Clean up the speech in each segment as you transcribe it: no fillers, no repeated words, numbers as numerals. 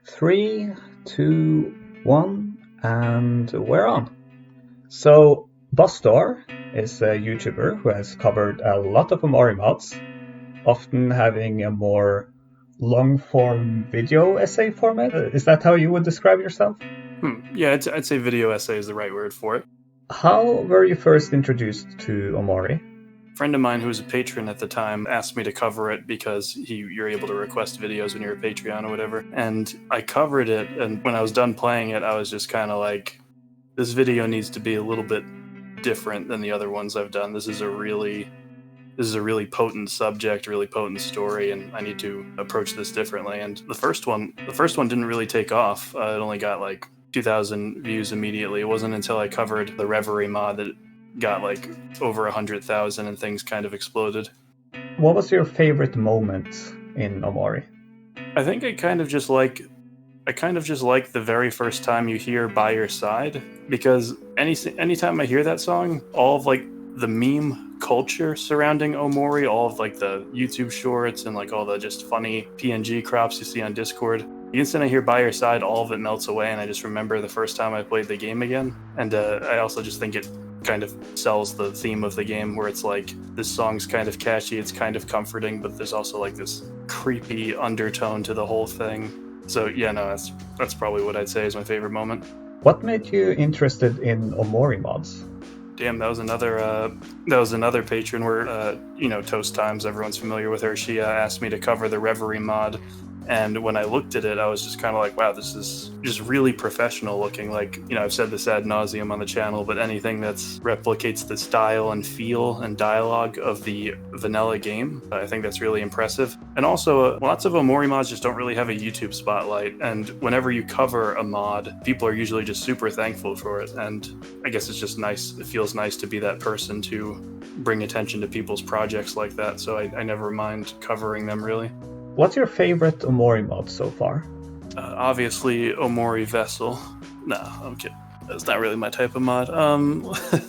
Three, two, one, and we're on. So, Door is a YouTuber who has covered a lot of OMORI mods, often having a more long-form video essay format. Is that how you would describe yourself? Yeah, I'd say video essay is the right word for it. How were you first introduced to OMORI? A friend of mine who was a patron at the time asked me to cover it because you're able to request videos when you're a Patreon or whatever. And I covered it, and when I was done playing it, I was just kind of like, this video needs to be a little bit different than the other ones I've done. This is a really potent subject, really potent story, and I need to approach this differently. And the first one didn't really take off. It only got like 2,000 views immediately. It wasn't until I covered the Reverie mod that it got like over 100,000 and things kind of exploded. What was your favorite moment in OMORI? I think I kind of just like the very first time you hear By Your Side, because anytime I hear that song, all of like the meme culture surrounding OMORI, all of like the YouTube shorts and like all the just funny PNG crops you see on Discord, the instant I hear By Your Side, all of it melts away, and I just remember the first time I played the game again. And I also just think it kind of sells the theme of the game, where it's like, this song's kind of catchy, it's kind of comforting, but there's also like this creepy undertone to the whole thing. So yeah, no, that's probably what I'd say is my favorite moment. What made you interested in OMORI mods? Damn, that was another patron where, Toast Times, everyone's familiar with her. She asked me to cover the Reverie mod. And when I looked at it, I was just kind of like, wow, this is just really professional looking. Like, I've said this ad nauseum on the channel, but anything that replicates the style and feel and dialogue of the vanilla game, I think that's really impressive. And also, lots of OMORI mods just don't really have a YouTube spotlight. And whenever you cover a mod, people are usually just super thankful for it. And I guess it's just nice. It feels nice to be that person to bring attention to people's projects like that. So I never mind covering them, really. What's your favorite OMORI mod so far? Obviously, OMORI Vessel. No, I'm kidding. That's not really my type of mod.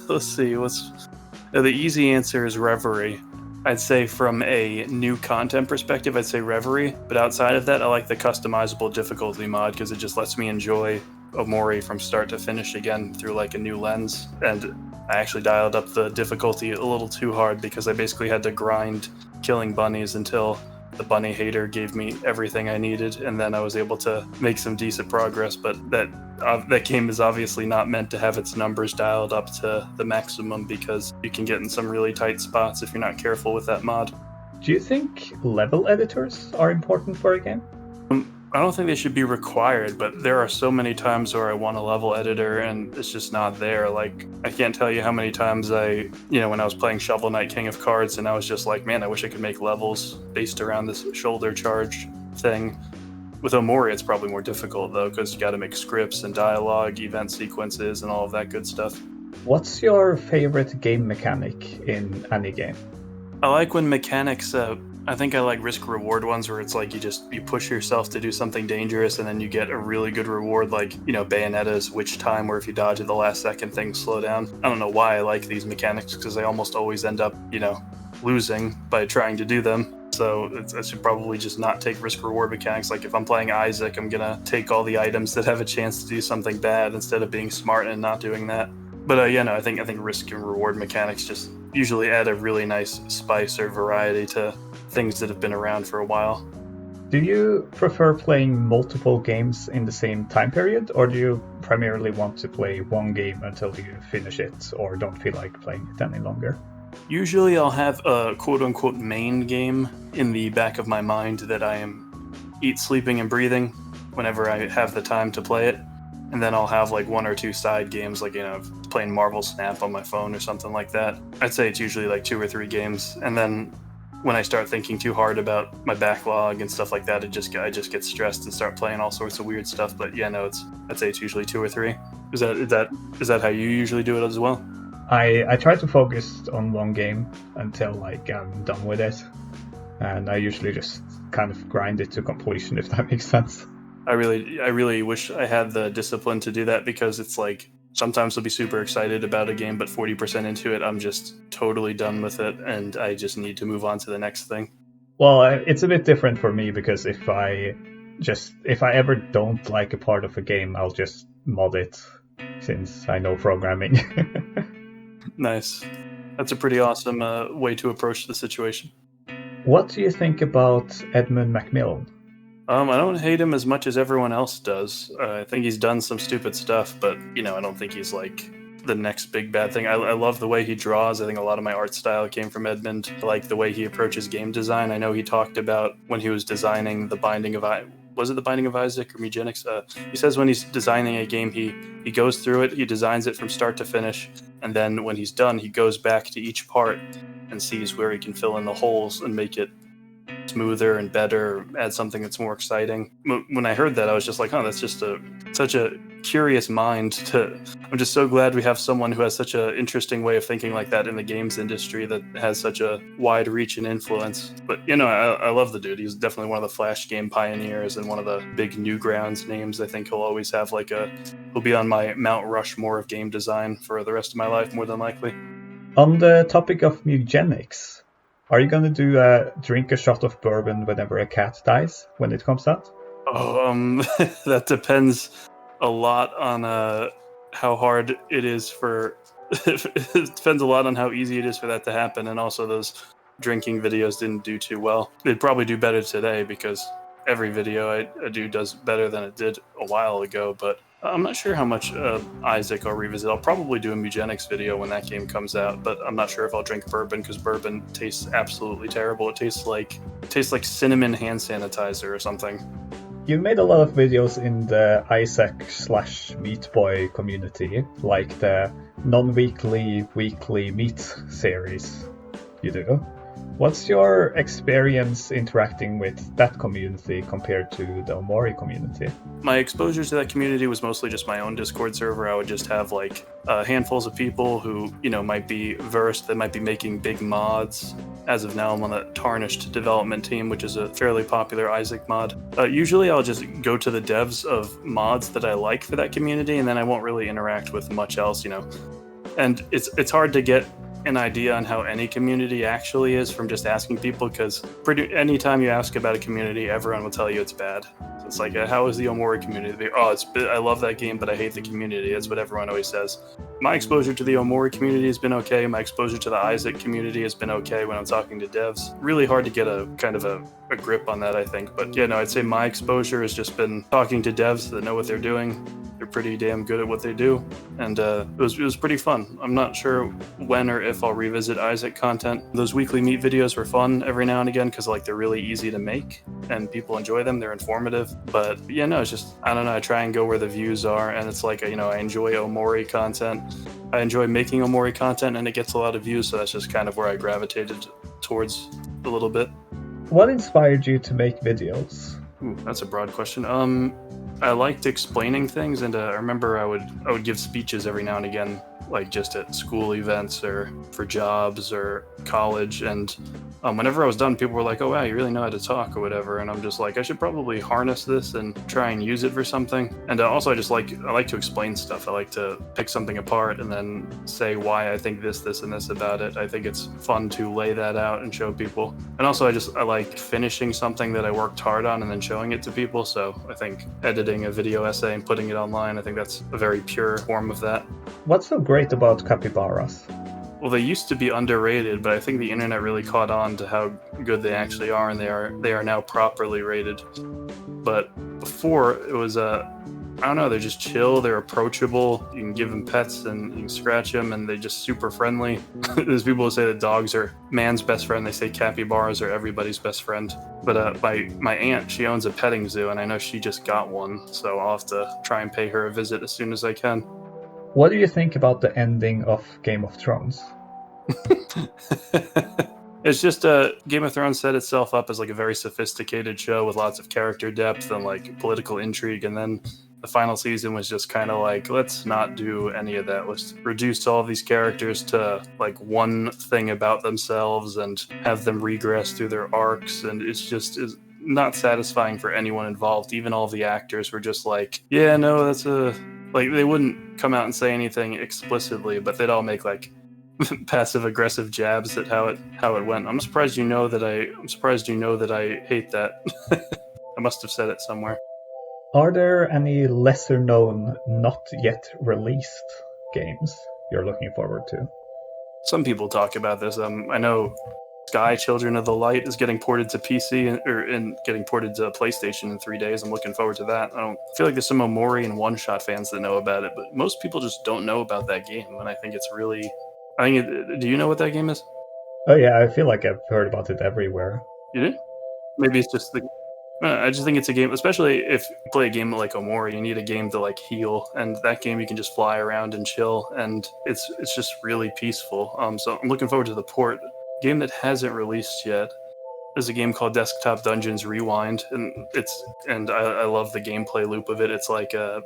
Let's see. The easy answer is Reverie. I'd say from a new content perspective, I'd say Reverie. But outside of that, I like the customizable difficulty mod because it just lets me enjoy OMORI from start to finish again through like a new lens. And I actually dialed up the difficulty a little too hard because I basically had to grind killing bunnies until the bunny hater gave me everything I needed, and then I was able to make some decent progress. But that game is obviously not meant to have its numbers dialed up to the maximum, because you can get in some really tight spots if you're not careful with that mod. Do you think level editors are important for a game? I don't think they should be required, but there are so many times where I want a level editor and it's just not there. Like, I can't tell you how many times when I was playing Shovel Knight King of Cards, and I was just like, man, I wish I could make levels based around this shoulder charge thing. With OMORI, it's probably more difficult though, because you got to make scripts and dialogue, event sequences, and all of that good stuff. What's your favorite game mechanic in any game? I like when mechanics, I think I like risk-reward ones where it's like you push yourself to do something dangerous and then you get a really good reward, like, Bayonetta's Witch Time, where if you dodge at the last second, things slow down. I don't know why I like these mechanics, because I almost always end up, losing by trying to do them. So I should probably just not take risk-reward mechanics. Like if I'm playing Isaac, I'm gonna take all the items that have a chance to do something bad instead of being smart and not doing that. But I think risk and reward mechanics just usually add a really nice spice or variety to things that have been around for a while. Do you prefer playing multiple games in the same time period, or do you primarily want to play one game until you finish it or don't feel like playing it any longer? Usually I'll have a quote-unquote main game in the back of my mind that I am sleeping and breathing whenever I have the time to play it. And then I'll have like one or two side games, like, playing Marvel Snap on my phone or something like that. I'd say it's usually like 2 or 3 games. And then when I start thinking too hard about my backlog and stuff like that, I just get stressed and start playing all sorts of weird stuff. But yeah, no, I'd say it's usually 2 or 3. Is that how you usually do it as well? I try to focus on one game until like I'm done with it, and I usually just kind of grind it to completion, if that makes sense. I really wish I had the discipline to do that, because it's like sometimes I'll be super excited about a game, but 40% into it, I'm just totally done with it, and I just need to move on to the next thing. Well, it's a bit different for me, because if I just if I ever don't like a part of a game, I'll just mod it, since I know programming. Nice. That's a pretty awesome way to approach the situation. What do you think about Edmund McMillen? I don't hate him as much as everyone else does. I think he's done some stupid stuff, but I don't think he's like the next big bad thing. I love the way he draws. I think a lot of my art style came from Edmund. I like the way he approaches game design. I know he talked about when he was designing The Binding of was it The Binding of Isaac or Eugenics? He says when he's designing a game, he goes through it, he designs it from start to finish, and then when he's done, he goes back to each part and sees where he can fill in the holes and make it smoother and better, add something that's more exciting. When I heard that, I was just like, that's just such a curious mind. I'm just so glad we have someone who has such an interesting way of thinking like that in the games industry that has such a wide reach and influence. But I love the dude. He's definitely one of the Flash game pioneers and one of the big Newgrounds names. I think he'll always have he'll be on my Mount Rushmore of game design for the rest of my life, more than likely. On the topic of eugenics, are you going to do drink a shot of bourbon whenever a cat dies when it comes out? That depends a lot on how hard it is for... it depends a lot on how easy it is for that to happen, and also those drinking videos didn't do too well. They'd probably do better today because every video I do does better than it did a while ago, but I'm not sure how much Isaac I'll revisit. I'll probably do a Eugenics video when that game comes out, but I'm not sure if I'll drink bourbon because bourbon tastes absolutely terrible. It tastes like cinnamon hand sanitizer or something. You made a lot of videos in the Isaac/Meat Boy community, like the non-weekly, weekly meat series you do. What's your experience interacting with that community compared to the OMORI community? My exposure to that community was mostly just my own Discord server. I would just have handfuls of people who, might be versed, that might be making big mods. As of now, I'm on the Tarnished development team, which is a fairly popular Isaac mod. Usually I'll just go to the devs of mods that I like for that community, and then I won't really interact with much else, And it's hard to get an idea on how any community actually is from just asking people, because anytime you ask about a community, everyone will tell you it's bad. So it's like, how is the OMORI community? I love that game, but I hate the community. That's what everyone always says. My exposure to the OMORI community has been okay. My exposure to the Isaac community has been okay when I'm talking to devs. Really hard to get a kind of a grip on that, I think. But I'd say my exposure has just been talking to devs that know what they're doing. They're pretty damn good at what they do, and it was pretty fun. I'm not sure when or if I'll revisit Isaac content. Those weekly meet videos were fun every now and again because they're really easy to make and people enjoy them. They're informative, but it's just, I don't know. I try and go where the views are, and it's I enjoy OMORI content. I enjoy making OMORI content, and it gets a lot of views, so that's just kind of where I gravitated towards a little bit. What inspired you to make videos? Ooh, that's a broad question. I liked explaining things, and I remember I would give speeches every now and again, just at school events or for jobs or college, and whenever I was done, people were like, "Oh wow, you really know how to talk," or whatever, and I'm just like, I should probably harness this and try and use it for something. And also, I like to explain stuff. I like to pick something apart and then say why I think this, and this about it. I think it's fun to lay that out and show people. And also, I like finishing something that I worked hard on and then showing it to people. So I think editing a video essay and putting it online, I think that's a very pure form of that. What's so great about Capybaras? Well, they used to be underrated, but I think the internet really caught on to how good they actually are, and they are now properly rated. But before, it was I don't know, they're just chill, they're approachable, you can give them pets and you can scratch them, and they're just super friendly. There's people who say that dogs are man's best friend. They say capybaras are everybody's best friend. But my aunt, she owns a petting zoo, and I know she just got one, so I'll have to try and pay her a visit as soon as I can. What do you think about the ending of Game of Thrones? It's just Game of Thrones set itself up as a very sophisticated show with lots of character depth and political intrigue, and then the final season was just kind of let's not do any of that. Let's reduce all of these characters to one thing about themselves and have them regress through their arcs, and it's just is not satisfying for anyone involved. Even all of the actors were just that's a... they wouldn't come out and say anything explicitly, but they'd all make passive-aggressive jabs at how it went. I'm surprised you know that I hate that. I must have said it somewhere. Are there any lesser known, not yet released games you're looking forward to? Some people talk about this. I know Sky Children of the Light is getting ported to PC and getting ported to PlayStation in 3 days. I'm looking forward to that. I don't feel like there's some Omori and One Shot fans that know about it, but most people just don't know about that game. And I think it's really. Do you know what that game is? Oh yeah, I feel like I've heard about it everywhere. You do? Maybe it's just the. I just think it's a game, especially if you play a game like Omori, you need a game to like heal, and that game you can just fly around and chill, and it's just really peaceful. So I'm looking forward to the port. Game that hasn't released yet is a game called Desktop Dungeons Rewind, and I love the gameplay loop of it. It's like a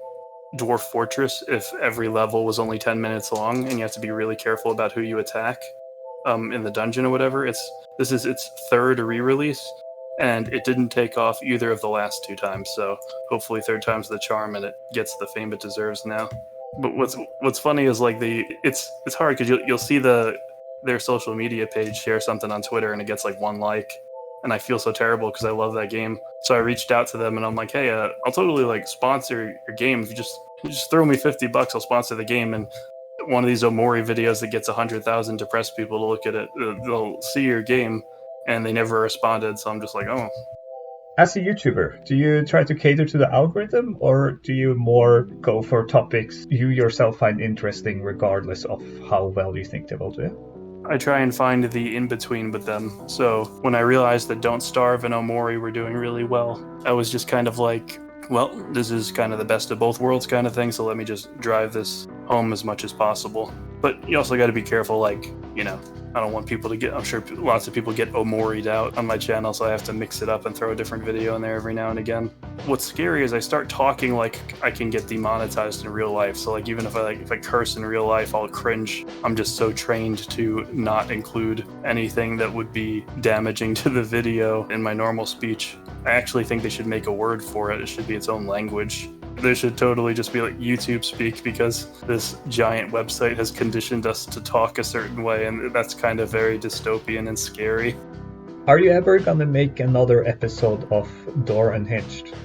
Dwarf Fortress if every level was only 10 minutes long, and you have to be really careful about who you attack in the dungeon or whatever. This is its third re-release, and it didn't take off either of the last two times. So hopefully third time's the charm, and it gets the fame it deserves now. But what's funny is like it's hard because you'll see their social media page share something on Twitter and it gets like 1 like, and I feel so terrible because I love that game. So I reached out to them and I'm like, hey, I'll totally like sponsor your game if you just throw me $50, I'll sponsor the game. And one of these Omori videos that gets 100,000 depressed people to look at it, they'll see your game, and they never responded. So I'm just like, oh. As a YouTuber, do you try to cater to the algorithm, or do you more go for topics you yourself find interesting regardless of how well you think they will do? I try and find the in-between with them. So when I realized that Don't Starve and Omori were doing really well, I was just kind of like, well, this is kind of the best of both worlds kind of thing, so let me just drive this home as much as possible. But you also got to be careful, like, you know, I don't want people to get, I'm sure lots of people get Omori'd out on my channel, so I have to mix it up and throw a different video in there every now and again. What's scary is I start talking like I can get demonetized in real life. So like even if I curse in real life, I'll cringe. I'm just so trained to not include anything that would be damaging to the video in my normal speech. I actually think they should make a word for it. It should be its own language. There should totally just be like YouTube speak, because this giant website has conditioned us to talk a certain way, and that's kind of very dystopian and scary. Are you ever gonna make another episode of Door Unhinged?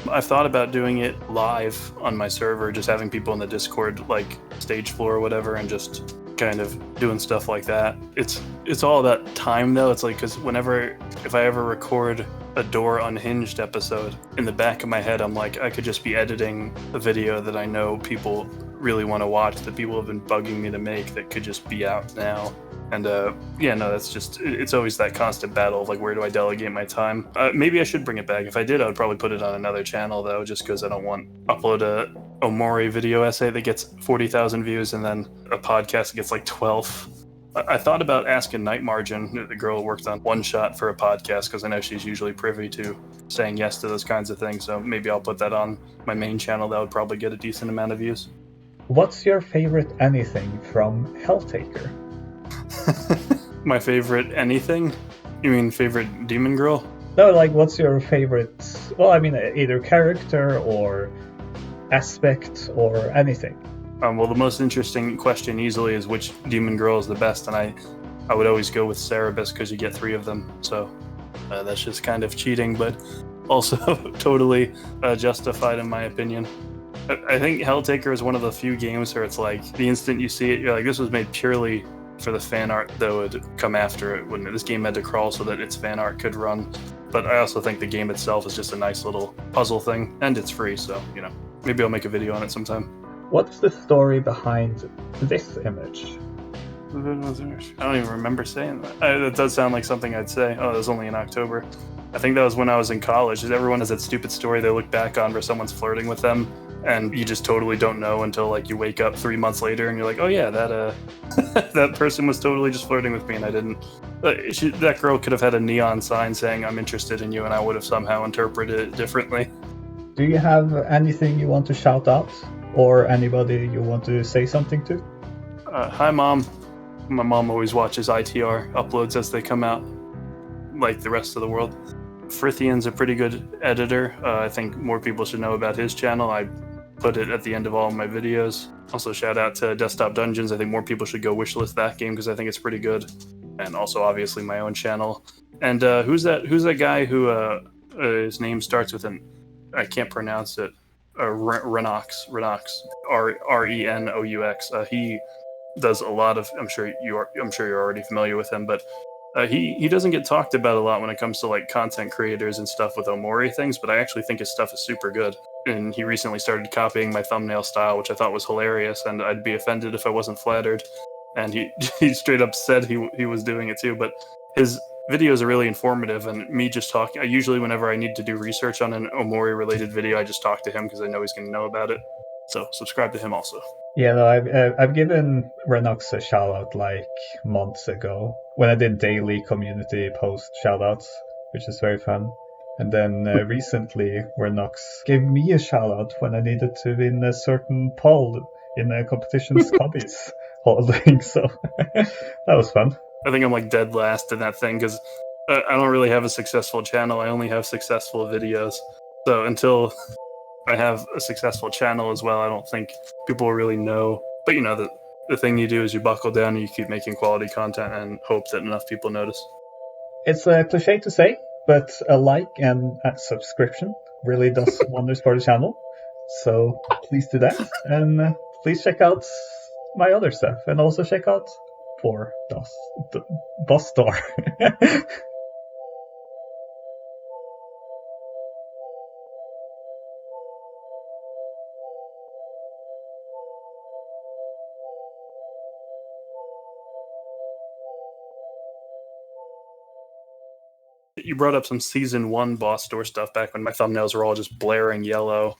I've thought about doing it live on my server, just having people in the Discord, like stage floor or whatever, and just kind of doing stuff like that. It's all about time though. It's like, because if I ever record a Door Unhinged episode, in the back of my head I'm like, I could just be editing a video that I know people really want to watch, that people have been bugging me to make, that could just be out now. And that's just, it's always that constant battle of like, where do I delegate my time? Maybe I should bring it back. If I did, I would probably put it on another channel though, just because I don't want upload a Omori video essay that gets 40,000 views and then a podcast that gets like 12. I thought about asking Night Margin, the girl who worked on One Shot, for a podcast, because I know she's usually privy to saying yes to those kinds of things. So maybe I'll put that on my main channel. That would probably get a decent amount of views. What's your favorite anything from Helltaker? My favorite anything? You mean favorite demon girl? No, like what's your favorite, well, I mean either character or aspect or anything. Well, the most interesting question easily is which demon girl is the best, and I would always go with Cerebus because you get 3 of them. So that's just kind of cheating, but also totally justified in my opinion. I think Helltaker is one of the few games where it's like the instant you see it, you're like, this was made purely for the fan art that would come after it. When this game had to crawl so that its fan art could run. But I also think the game itself is just a nice little puzzle thing, and it's free, so maybe I'll make a video on it sometime. What's the story behind this image? I don't even remember saying that. That does sound like something I'd say. Oh, it was only in October. I think that was when I was in college. Everyone has that stupid story they look back on where someone's flirting with them, and you just totally don't know until like you wake up 3 months later and you're like, oh yeah, that that person was totally just flirting with me and I didn't. That girl could have had a neon sign saying I'm interested in you, and I would have somehow interpreted it differently. Do you have anything you want to shout out? Or anybody you want to say something to? Hi, Mom. My mom always watches ITR uploads as they come out, like the rest of the world. Frithian's a pretty good editor. I think more people should know about his channel. I put it at the end of all of my videos. Also, shout out to Desktop Dungeons. I think more people should go wishlist that game because I think it's pretty good. And also, obviously, my own channel. And who's that guy who His name starts with an, I can't pronounce it. Renox, Renaux. He does a lot of. I'm sure you're already familiar with him, but he doesn't get talked about a lot when it comes to like content creators and stuff with Omori things. But I actually think his stuff is super good. And he recently started copying my thumbnail style, which I thought was hilarious, and I'd be offended if I wasn't flattered. And he straight up said he was doing it too. But his videos are really informative, and me just talking. Usually, whenever I need to do research on an Omori related video, I just talk to him because I know he's going to know about it. So subscribe to him also. Yeah, no, I've given Renox a shout out like months ago when I did daily community post shout outs, which is very fun. And then recently, Renox gave me a shout out when I needed to win a certain poll in a competition's hobbies holding. So that was fun. I think I'm like dead last in that thing because I don't really have a successful channel. I only have successful videos. So until I have a successful channel as well, I don't think people will really know. But you know, the thing you do is you buckle down and you keep making quality content and hope that enough people notice. It's a cliche to say, but a like and a subscription really does wonders for the channel. So please do that. And please check out my other stuff. And also check out Boss Door. You brought up some season 1 Boss Door stuff back when my thumbnails were all just blaring yellow.